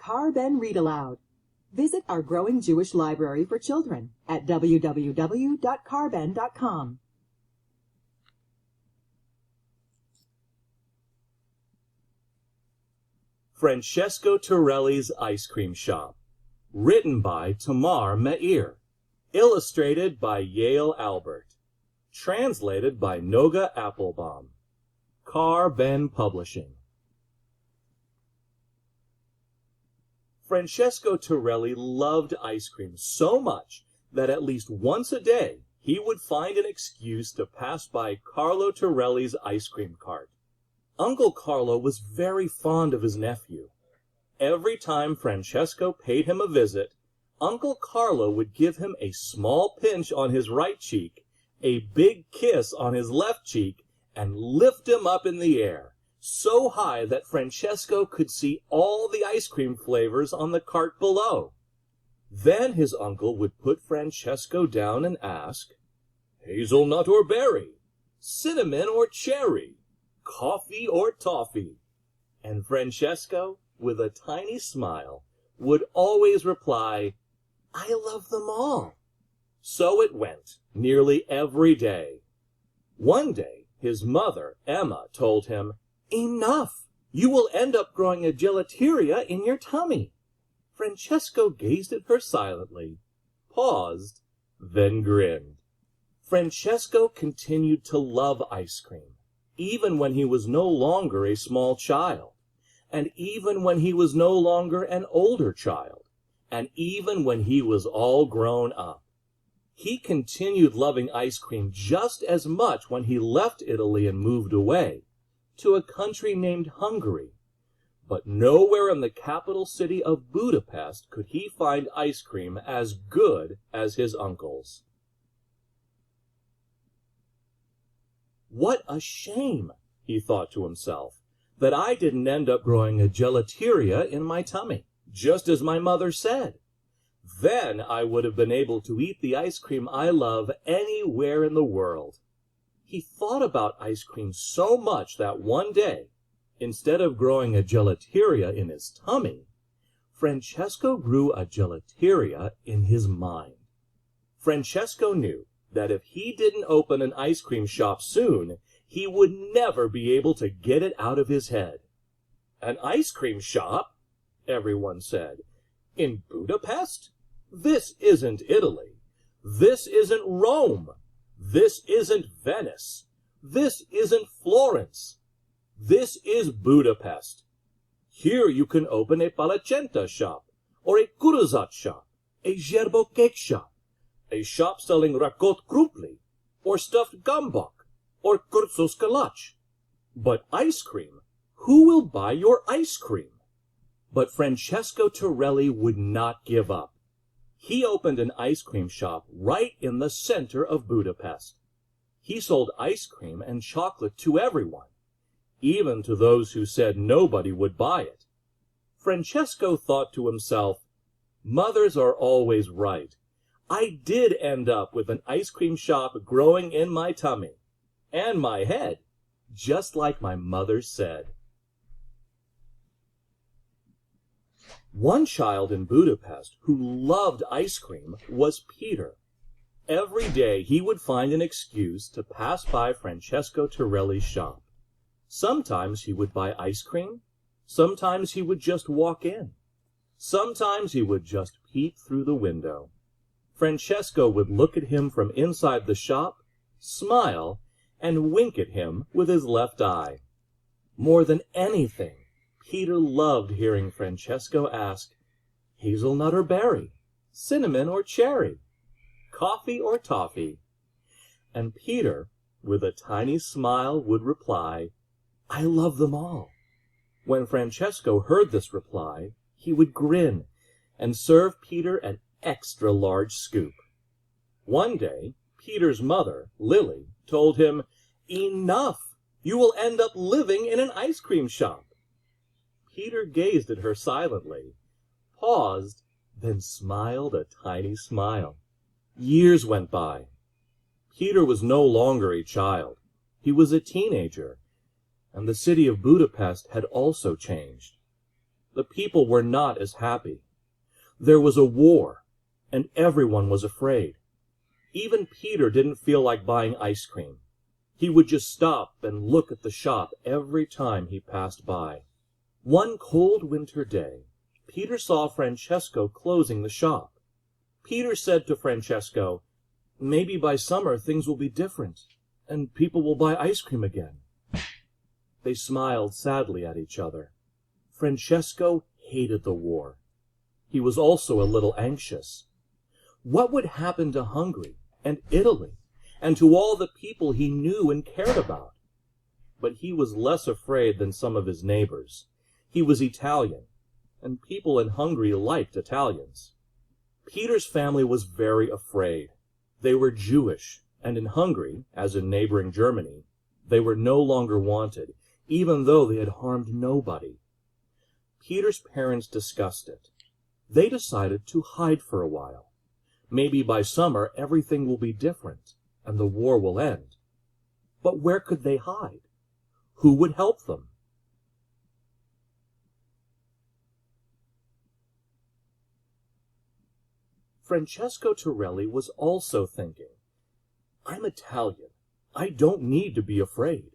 Car-Ben Read Aloud. Visit our growing Jewish library for children at www.carben.com. Francesco Tirelli's Ice Cream Shop. Written by Tamar Meir. Illustrated by Yale Albert. Translated by Noga Applebaum. Car-Ben Publishing. Francesco Tirelli loved ice cream so much that at least once a day he would find an excuse to pass by Carlo Tirelli's ice cream cart. Uncle Carlo was very fond of his nephew. Every time Francesco paid him a visit, Uncle Carlo would give him a small pinch on his right cheek, a big kiss on his left cheek, and lift him up in the air, so high that Francesco could see all the ice cream flavors on the cart below. Then his uncle would put Francesco down and ask, "Hazelnut or berry? Cinnamon or cherry? Coffee or toffee?" And Francesco, with a tiny smile, would always reply, "I love them all." So it went, nearly every day. One day, his mother, Emma, told him, "Enough! You will end up growing a gelateria in your tummy." Francesco gazed at her silently, paused, then grinned. Francesco continued to love ice cream, even when he was no longer a small child, and even when he was no longer an older child, and even when he was all grown up. He continued loving ice cream just as much when he left Italy and moved away to a country named Hungary. But nowhere in the capital city of Budapest could he find ice cream as good as his uncle's. "What a shame," he thought to himself, "that I didn't end up growing a gelateria in my tummy, just as my mother said. Then I would have been able to eat the ice cream I love anywhere in the world." He thought about ice cream so much that one day, instead of growing a gelateria in his tummy, Francesco grew a gelateria in his mind. Francesco knew that if he didn't open an ice cream shop soon, he would never be able to get it out of his head. "An ice cream shop?" everyone said. "In Budapest? This isn't Italy. This isn't Rome. This isn't Venice. This isn't Florence. This is Budapest. Here you can open a palatenta shop, or a kuruzat shop, a gerbo cake shop, a shop selling rakot krupli, or stuffed gambok, or kurzus kalach. But ice cream? Who will buy your ice cream?" But Francesco Tirelli would not give up. He opened an ice cream shop right in the center of Budapest. He sold ice cream and chocolate to everyone, even to those who said nobody would buy it. Francesco thought to himself, "Mothers are always right. I did end up with an ice cream shop growing in my tummy and my head, just like my mother said." One child in Budapest who loved ice cream was Peter. Every day he would find an excuse to pass by Francesco Tirelli's shop. Sometimes he would buy ice cream. Sometimes he would just walk in. Sometimes he would just peek through the window. Francesco would look at him from inside the shop, smile, and wink at him with his left eye. More than anything, Peter loved hearing Francesco ask, "Hazelnut or berry? Cinnamon or cherry? Coffee or toffee?" And Peter, with a tiny smile, would reply, "I love them all." When Francesco heard this reply, he would grin and serve Peter an extra large scoop. One day, Peter's mother, Lily, told him, "Enough! You will end up living in an ice cream shop." Peter gazed at her silently, paused, then smiled a tiny smile. Years went by. Peter was no longer a child. He was a teenager, and the city of Budapest had also changed. The people were not as happy. There was a war, and everyone was afraid. Even Peter didn't feel like buying ice cream. He would just stop and look at the shop every time he passed by. One cold winter day, Peter saw Francesco closing the shop. Peter said to Francesco, "Maybe by summer things will be different, and people will buy ice cream again." They smiled sadly at each other. Francesco hated the war. He was also a little anxious. What would happen to Hungary and Italy and to all the people he knew and cared about? But he was less afraid than some of his neighbors. He was Italian, and people in Hungary liked Italians. Peter's family was very afraid. They were Jewish, and in Hungary, as in neighboring Germany, they were no longer wanted, even though they had harmed nobody. Peter's parents discussed it. They decided to hide for a while. Maybe by summer everything will be different, and the war will end. But where could they hide? Who would help them? Francesco Tirelli was also thinking, "I'm Italian. I don't need to be afraid.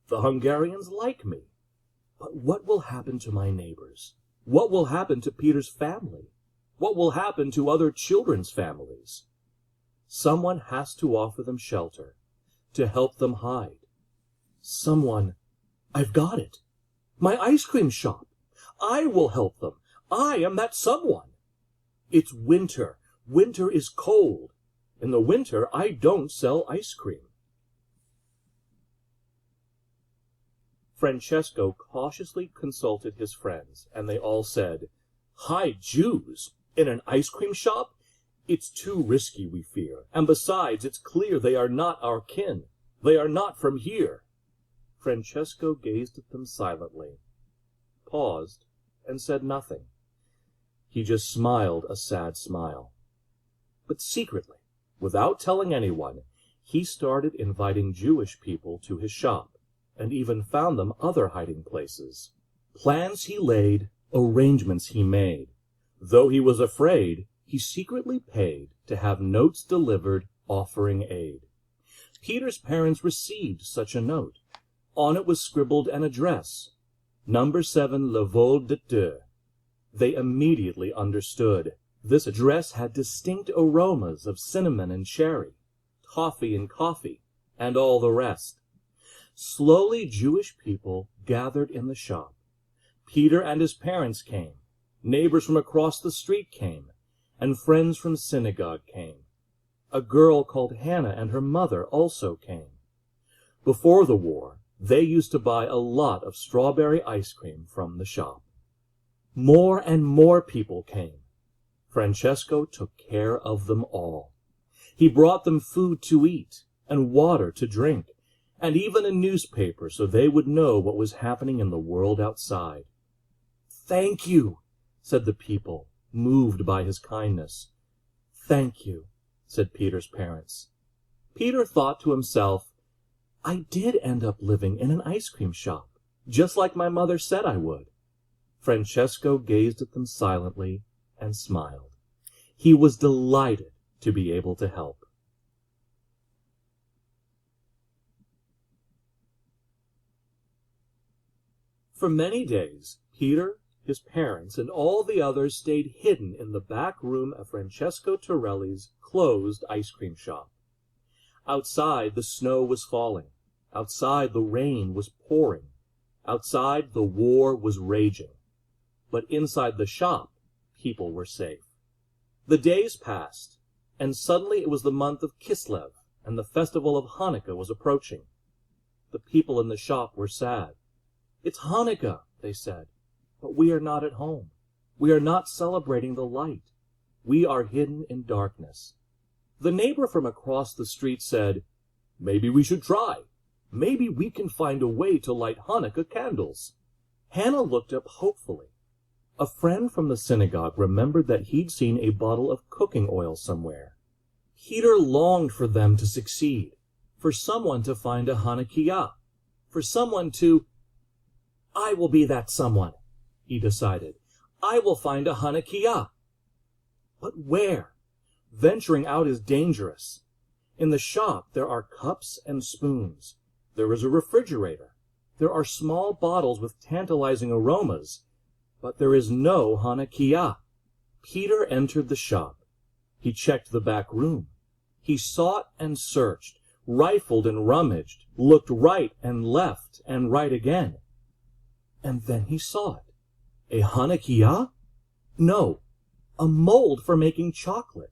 The Hungarians like me. But what will happen to my neighbors? What will happen to Peter's family? What will happen to other children's families? Someone has to offer them shelter, to help them hide. Someone, I've got it. My ice cream shop. I will help them. I am that someone. It's winter. Winter is cold. In the winter, I don't sell ice cream." Francesco cautiously consulted his friends, and they all said, "Hide Jews in an ice cream shop? It's too risky, we fear, and besides, it's clear they are not our kin. They are not from here." Francesco gazed at them silently, paused, and said nothing. He just smiled a sad smile. But secretly, without telling anyone, he started inviting Jewish people to his shop, and even found them other hiding places. Plans he laid, arrangements he made. Though he was afraid, he secretly paid to have notes delivered offering aid. Peter's parents received such a note. On it was scribbled an address, number 7 Le Vol de Deux. They immediately understood. This address had distinct aromas of cinnamon and cherry, toffee and coffee, and all the rest. Slowly Jewish people gathered in the shop. Peter and his parents came, neighbors from across the street came, and friends from synagogue came. A girl called Hannah and her mother also came. Before the war, they used to buy a lot of strawberry ice cream from the shop. More and more people came. Francesco took care of them all. He brought them food to eat and water to drink, and even a newspaper so they would know what was happening in the world outside. "Thank you," said the people, moved by his kindness. "Thank you," said Peter's parents. Peter thought to himself, "I did end up living in an ice cream shop, just like my mother said I would." Francesco gazed at them silently and smiled. He was delighted to be able to help. For many days, Peter, his parents, and all the others stayed hidden in the back room of Francesco Tirelli's closed ice cream shop. Outside, the snow was falling. Outside, the rain was pouring. Outside, the war was raging. But inside the shop, people were safe. The days passed, and suddenly it was the month of Kislev, and the festival of Hanukkah was approaching. The people in the shop were sad. "It's Hanukkah," they said, "but we are not at home. We are not celebrating the light. We are hidden in darkness." The neighbor from across the street said, "Maybe we should try. Maybe we can find a way to light Hanukkah candles." Hannah looked up hopefully. A friend from the synagogue remembered that he'd seen a bottle of cooking oil somewhere. Peter longed for them to succeed, for someone to find a Hanukkah, for someone to... "I will be that someone," he decided. I will find a Hanukkah. But where? Venturing out is dangerous. In the shop there are cups and spoons. There is a refrigerator. There are small bottles with tantalizing aromas. But there is no Hanukkah. Peter entered the shop. He checked the back room. He sought and searched, rifled and rummaged, looked right and left and right again. And then he saw it. A Hanukkah? No, a mold for making chocolate.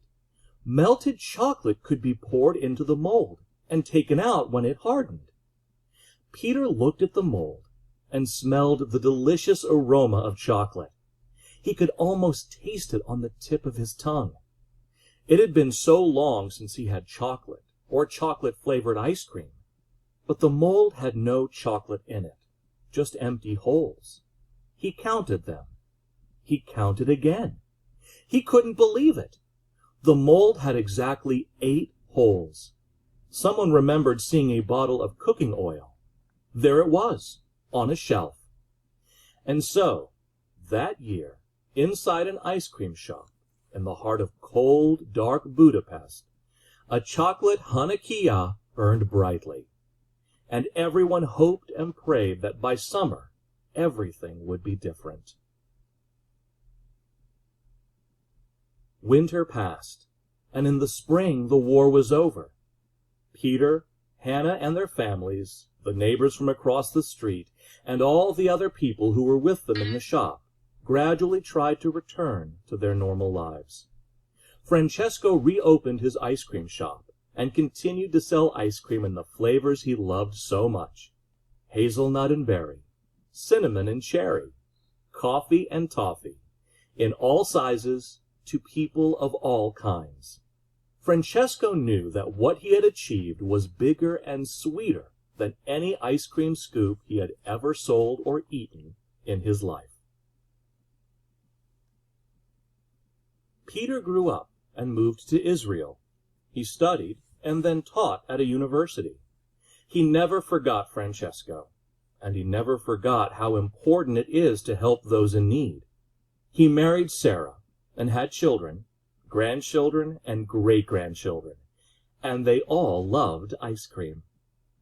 Melted chocolate could be poured into the mold and taken out when it hardened. Peter looked at the mold and smelled the delicious aroma of chocolate. He could almost taste it on the tip of his tongue. It had been so long since he had chocolate or chocolate-flavored ice cream, but the mold had no chocolate in it, just empty holes. He counted them. He counted again. He couldn't believe it. The mold had exactly 8 holes. Someone remembered seeing a bottle of cooking oil. There it was, on a shelf. And so, that year, inside an ice cream shop, in the heart of cold, dark Budapest, a chocolate Hanukkah burned brightly. And everyone hoped and prayed that by summer, everything would be different. Winter passed, and in the spring the war was over. Peter, Hannah and their families, the neighbors from across the street, and all the other people who were with them in the shop, gradually tried to return to their normal lives. Francesco reopened his ice cream shop and continued to sell ice cream in the flavors he loved so much: hazelnut and berry, cinnamon and cherry, coffee and toffee, in all sizes, to people of all kinds. Francesco knew that what he had achieved was bigger and sweeter than any ice cream scoop he had ever sold or eaten in his life. Peter grew up and moved to Israel. He studied and then taught at a university. He never forgot Francesco, and he never forgot how important it is to help those in need. He married Sarah and had children, grandchildren, and great-grandchildren, and they all loved ice cream.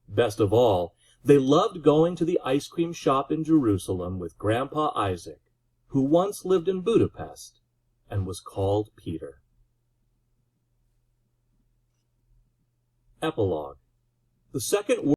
Best of all, they loved going to the ice cream shop in Jerusalem with Grandpa Isaac, who once lived in Budapest and was called Peter. Epilogue. The Second